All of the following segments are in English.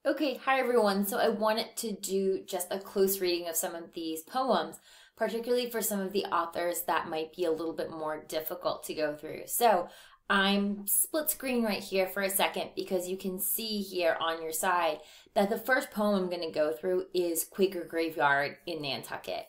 Okay, hi everyone. So I wanted to do just a close reading of some of these poems, particularly for some of the authors that might be a little bit more difficult to go through. So I'm split screen right here for a second because you can see here on your side that the first poem I'm going to go through is Quaker Graveyard in Nantucket.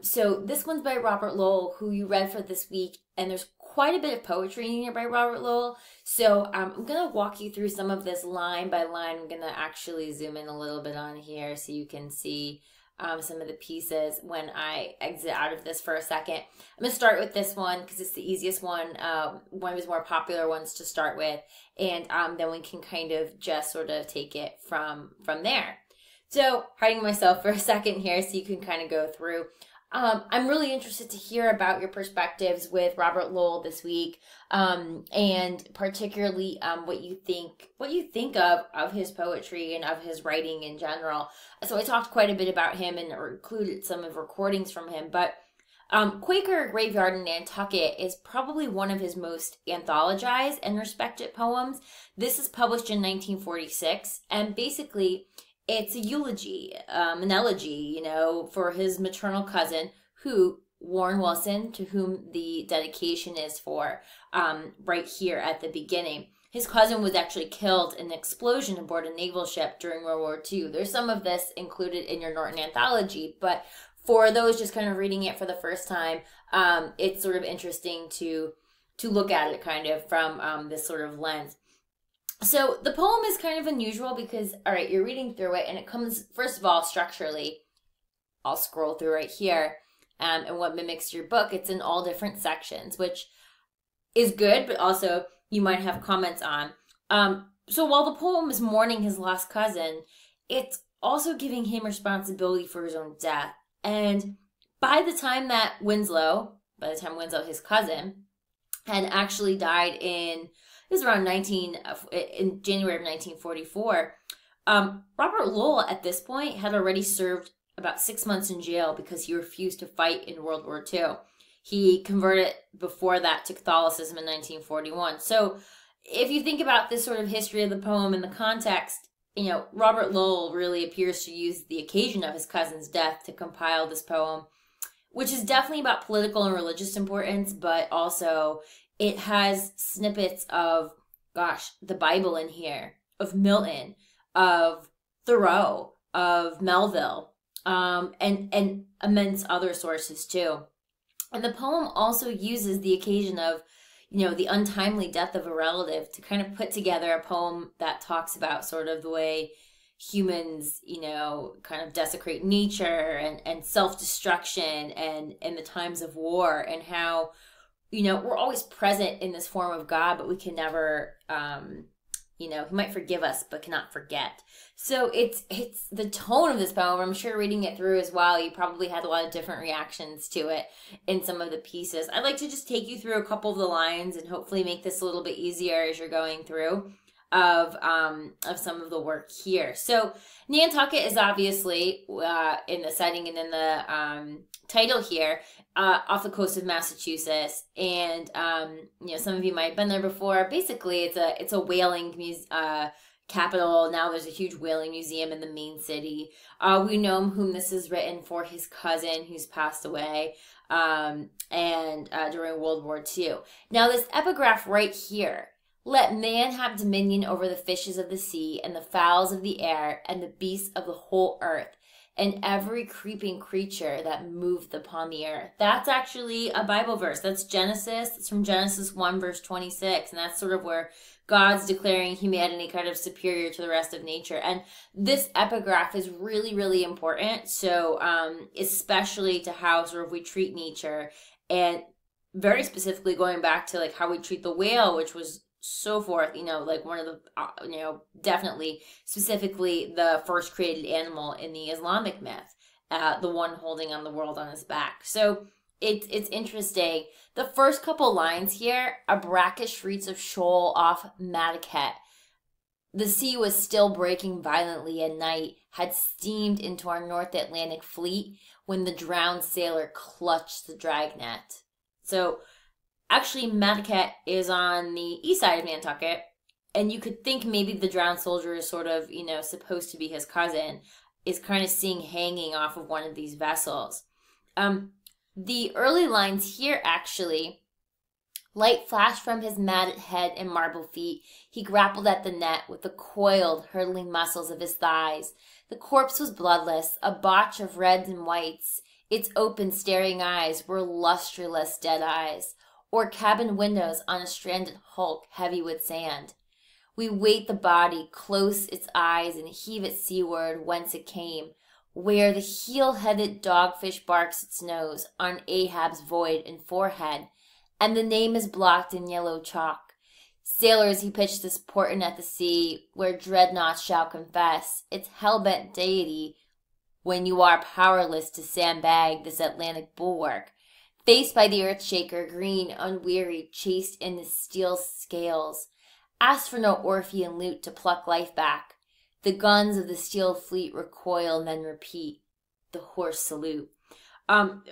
So this one's by Robert Lowell, who you read for this week, and there's quite a bit of poetry in here by Robert Lowell. So I'm going to walk you through some of this line by line. I'm going to actually zoom in a little bit on here so you can see some of the pieces when I exit out of this for a second. I'm going to start with this one because it's the easiest one of his more popular ones to start with, and then we can kind of just sort of take it from there. So, hiding myself for a second here so you can kind of go through. I'm really interested to hear about your perspectives with Robert Lowell this week, and particularly what you think of his poetry and of his writing in general. So I talked quite a bit about him and included some of recordings from him, but Quaker Graveyard in Nantucket is probably one of his most anthologized and respected poems. This is published in 1946, and basically it's a eulogy, an elegy, for his maternal cousin, Warren Wilson, to whom the dedication is for, right here at the beginning. His cousin was actually killed in an explosion aboard a naval ship during World War II. There's some of this included in your Norton Anthology, but for those just kind of reading it for the first time, it's sort of interesting to look at it kind of from this sort of lens. So the poem is kind of unusual because, all right, you're reading through it and it comes, first of all, structurally. I'll scroll through right here. And what mimics your book, it's in all different sections, which is good, but also you might have comments on. So while the poem is mourning his lost cousin, it's also giving him responsibility for his own death. And by the time Winslow, his cousin, had actually died in January of 1944. Robert Lowell at this point had already served about 6 months in jail because he refused to fight in World War II. He converted before that to Catholicism in 1941. So if you think about this sort of history of the poem in the context, Robert Lowell really appears to use the occasion of his cousin's death to compile this poem, which is definitely about political and religious importance, but also it has snippets of, the Bible in here, of Milton, of Thoreau, of Melville, and immense other sources too. And the poem also uses the occasion of, the untimely death of a relative to kind of put together a poem that talks about sort of the way humans, kind of desecrate nature and self-destruction and the times of war, and how we're always present in this form of God, but we can never, he might forgive us, but cannot forget. So it's the tone of this poem. I'm sure reading it through as well, you probably had a lot of different reactions to it in some of the pieces. I'd like to just take you through a couple of the lines and hopefully make this a little bit easier as you're going through of some of the work here. So Nantucket is obviously in the setting and in the title here, off the coast of Massachusetts, and some of you might have been there before. Basically, it's a whaling capital. Now there's a huge whaling museum in the main city. We know whom this is written for, his cousin who's passed away and during World War II. Now this epigraph right here: "Let man have dominion over the fishes of the sea and the fowls of the air and the beasts of the whole earth, and every creeping creature that moveth upon the earth." That's actually a Bible verse. That's Genesis. It's from Genesis 1, verse 26. And that's sort of where God's declaring humanity kind of superior to the rest of nature. And this epigraph is really, really important. So especially to how sort of we treat nature, and very specifically going back to like how we treat the whale, which was so forth, like one of the, definitely specifically the first created animal in the Islamic myth, the one holding on the world on his back. So it's interesting. The first couple lines here: "A brackish reeds of shoal off Madaket. The sea was still breaking violently, and night had steamed into our North Atlantic fleet when the drowned sailor clutched the dragnet." So actually, Madaket is on the east side of Nantucket, and you could think maybe the drowned soldier is sort of, supposed to be his cousin, is kind of seen hanging off of one of these vessels. The early lines here, actually, light flashed from his matted head and marble feet. He grappled at the net with the coiled, hurtling muscles of his thighs. The corpse was bloodless, a botch of reds and whites. Its open, staring eyes were lustreless dead eyes, or cabin windows on a stranded hulk heavy with sand. We weight the body, close its eyes, and heave it seaward whence it came, where the heel-headed dogfish barks its nose on Ahab's void and forehead, and the name is blocked in yellow chalk. Sailors, he pitched this portent at the sea, where dreadnoughts shall confess its hell-bent deity, when you are powerless to sandbag this Atlantic bulwark. Faced by the earth-shaker, green, unwearied, chased in the steel scales, ask for no Orphean lute to pluck life back. The guns of the steel fleet recoil and then repeat the hoarse salute.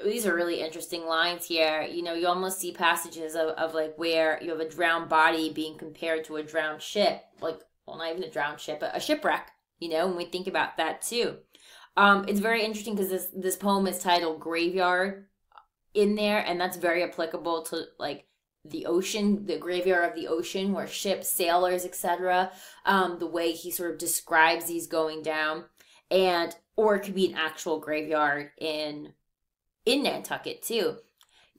These are really interesting lines here. You almost see passages of like where you have a drowned body being compared to a drowned ship. Like, well, not even a drowned ship, but a shipwreck, when we think about that too. It's very interesting because this poem is titled Graveyard in there, and that's very applicable to like the ocean, the graveyard of the ocean, where ships, sailors, etc. The way he sort of describes these going down, or it could be an actual graveyard in Nantucket too.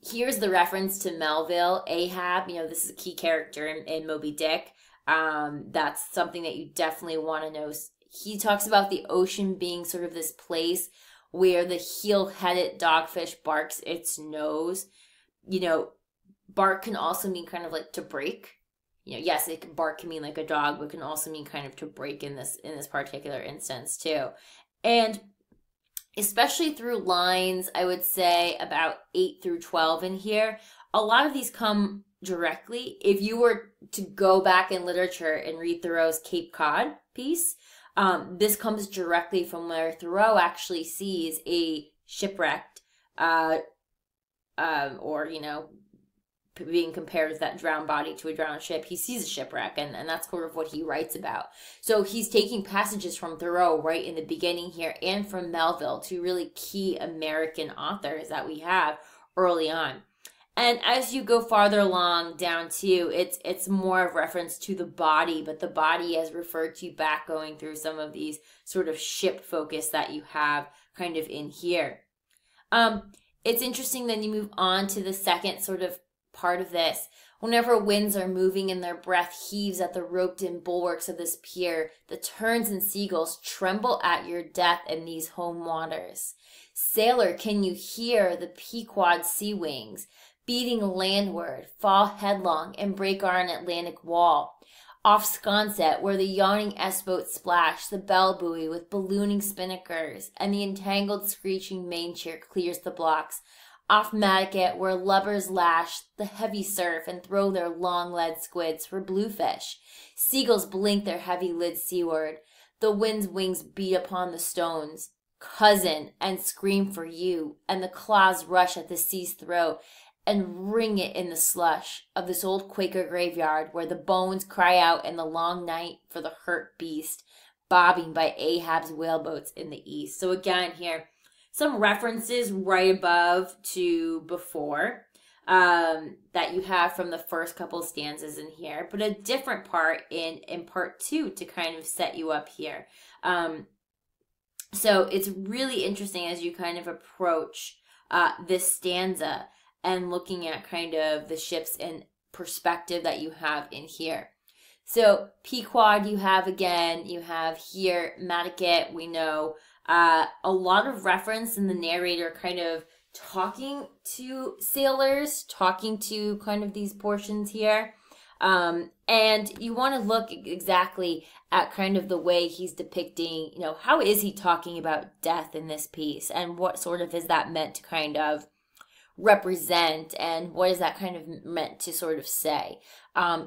Here's the reference to Melville, Ahab. This is a key character in Moby Dick. That's something that you definitely want to know. He talks about the ocean being sort of this place where the heel-headed dogfish barks its nose. Bark can also mean kind of like to break. Yes, bark can mean like a dog, but can also mean kind of to break in this particular instance too. And especially through lines, I would say about 8 through 12 in here, a lot of these come directly. If you were to go back in literature and read Thoreau's Cape Cod piece, this comes directly from where Thoreau actually sees a shipwrecked, or, being compared with that drowned body to a drowned ship. He sees a shipwreck, and that's sort of what he writes about. So he's taking passages from Thoreau right in the beginning here, and from Melville, two really key American authors that we have early on. And as you go farther along down too, it's more of reference to the body, but the body as referred to back going through some of these sort of ship focus that you have kind of in here. It's interesting then you move on to the second sort of part of this. Whenever winds are moving and their breath heaves at the roped-in bulwarks of this pier, the terns and seagulls tremble at your death in these home waters. Sailor, can you hear the Pequod sea wings beating landward, fall headlong, and break our Atlantic wall? Off Sconset, where the yawning S-boats splash the bell buoy with ballooning spinnakers, and the entangled screeching main cheer clears the blocks. Off Madaket, where lubbers lash the heavy surf and throw their long lead squids for bluefish. Seagulls blink their heavy lids seaward. The wind's wings beat upon the stones, cousin, and scream for you, and the claws rush at the sea's throat and wring it in the slush of this old Quaker graveyard where the bones cry out in the long night for the hurt beast, bobbing by Ahab's whaleboats in the east. So again here, some references right above to before that you have from the first couple stanzas in here, but a different part in part 2 to kind of set you up here. So it's really interesting as you kind of approach this stanza and looking at kind of the shifts in perspective that you have in here. So Pequod you have again, you have here Madaket, we know. A lot of reference in the narrator kind of talking to sailors, talking to kind of these portions here. And you want to look exactly at kind of the way he's depicting, how is he talking about death in this piece, and what sort of is that meant to kind of represent, and what is that kind of meant to sort of say.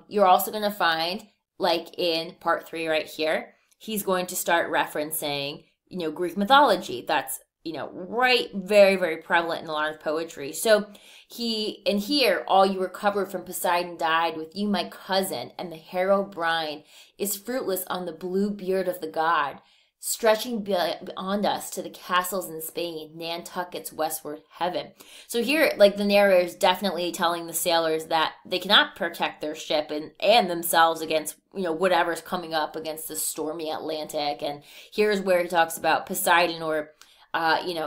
You're also going to find, like in part 3 right here, he's going to start referencing Greek mythology. That's right, very, very prevalent in a lot of poetry. So here, all you recovered from Poseidon died with you, my cousin, and the harrow brine is fruitless on the blue beard of the god, stretching beyond us to the castles in Spain, Nantucket's westward heaven. So here, like, the narrator is definitely telling the sailors that they cannot protect their ship and themselves against, whatever's coming up against the stormy Atlantic. And here's where he talks about Poseidon, or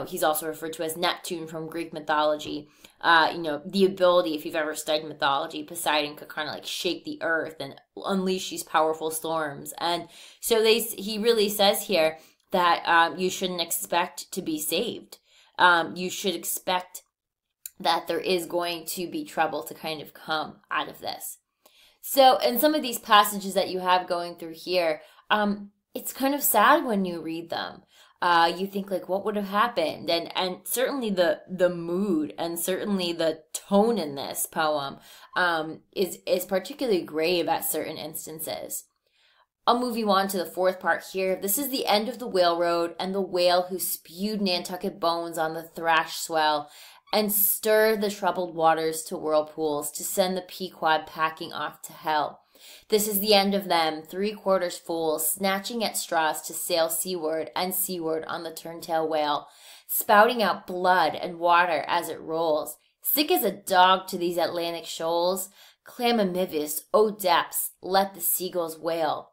he's also referred to as Neptune from Greek mythology. The ability, if you've ever studied mythology, Poseidon could kind of like shake the earth and unleash these powerful storms. And so he really says here that you shouldn't expect to be saved. You should expect that there is going to be trouble to kind of come out of this. So in some of these passages that you have going through here, it's kind of sad when you read them. You think, like, what would have happened? And certainly the mood and certainly the tone in this poem is particularly grave at certain instances. I'll move you on to the fourth part here. This is the end of the whale road, and the whale who spewed Nantucket bones on the thrash swell and stirred the troubled waters to whirlpools to send the Pequod packing off to hell. This is the end of them, 3/4 full, snatching at straws to sail seaward and seaward on the turntail whale, spouting out blood and water as it rolls. Sick as a dog to these Atlantic shoals, clamamivis, O depths, let the seagulls wail.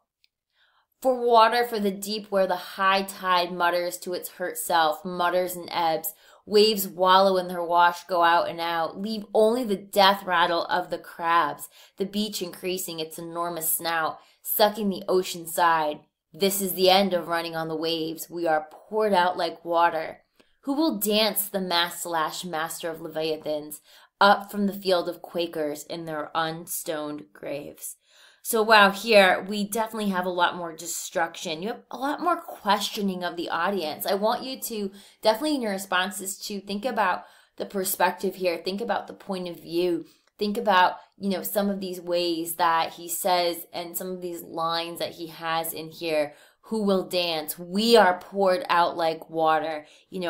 For water for the deep where the high tide mutters to its hurt self, mutters and ebbs, waves wallow in their wash, go out and out, leave only the death rattle of the crabs, the beach increasing its enormous snout, sucking the ocean side. This is the end of running on the waves. We are poured out like water. Who will dance the mast-slash master of Leviathans up from the field of Quakers in their unstoned graves? So wow, here we definitely have a lot more destruction. You have a lot more questioning of the audience. I want you to definitely in your responses to think about the perspective here. Think about the point of view. Think about, some of these ways that he says and some of these lines that he has in here. Who will dance? We are poured out like water.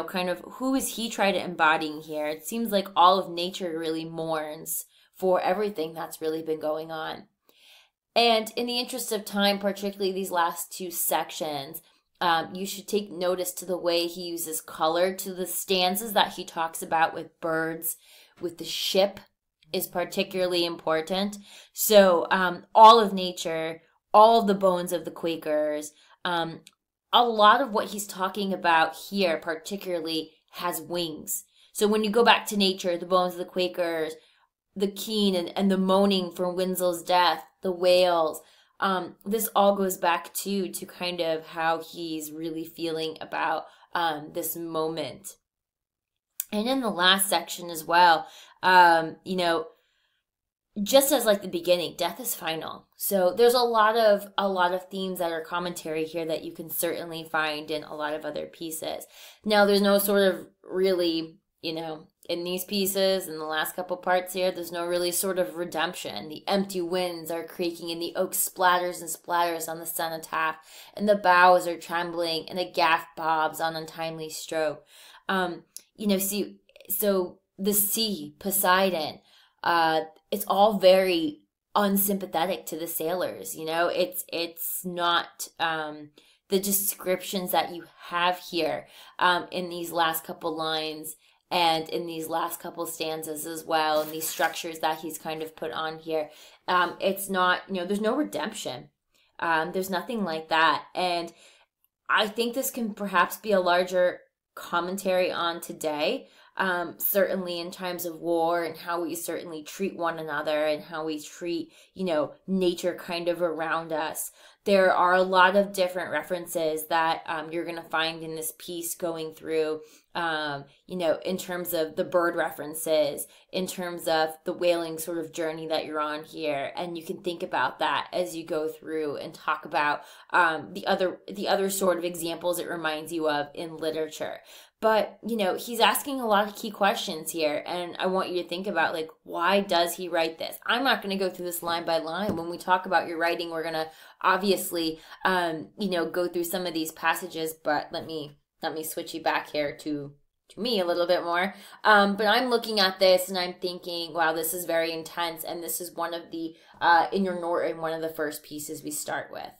Kind of who is he trying to embody here? It seems like all of nature really mourns for everything that's really been going on. And in the interest of time, particularly these last two sections, you should take notice to the way he uses color, to the stanzas that he talks about with birds, with the ship is particularly important. So all of nature, all of the bones of the Quakers, a lot of what he's talking about here particularly has wings. So when you go back to nature, the bones of the Quakers, the keen and the moaning for Winslow's death, the whales, this all goes back to kind of how he's really feeling about this moment. And in the last section as well, just as like the beginning, death is final. So there's a lot of themes that are commentary here that you can certainly find in a lot of other pieces. Now, there's no sort of really, in these pieces, in the last couple parts here, there's no really sort of redemption. The empty winds are creaking, and the oak splatters and splatters on the cenotaph, and the boughs are trembling, and the gaff bobs on untimely stroke. So the sea, Poseidon, it's all very unsympathetic to the sailors. It's not the descriptions that you have here in these last couple lines and in these last couple stanzas as well, and these structures that he's kind of put on here. It's not, there's no redemption. There's nothing like that. And I think this can perhaps be a larger commentary on today, certainly in times of war, and how we certainly treat one another and how we treat, nature kind of around us. There are a lot of different references that you're going to find in this piece going through, in terms of the bird references, in terms of the whaling sort of journey that you're on here. And you can think about that as you go through and talk about the other sort of examples it reminds you of in literature. But, he's asking a lot of key questions here, and I want you to think about, like, why does he write this? I'm not going to go through this line by line. When we talk about your writing, we're going to obviously, go through some of these passages, but let me let me switch you back here to me a little bit more. But I'm looking at this and I'm thinking, wow, this is very intense. And this is one of the, in your Norton, one of the first pieces we start with.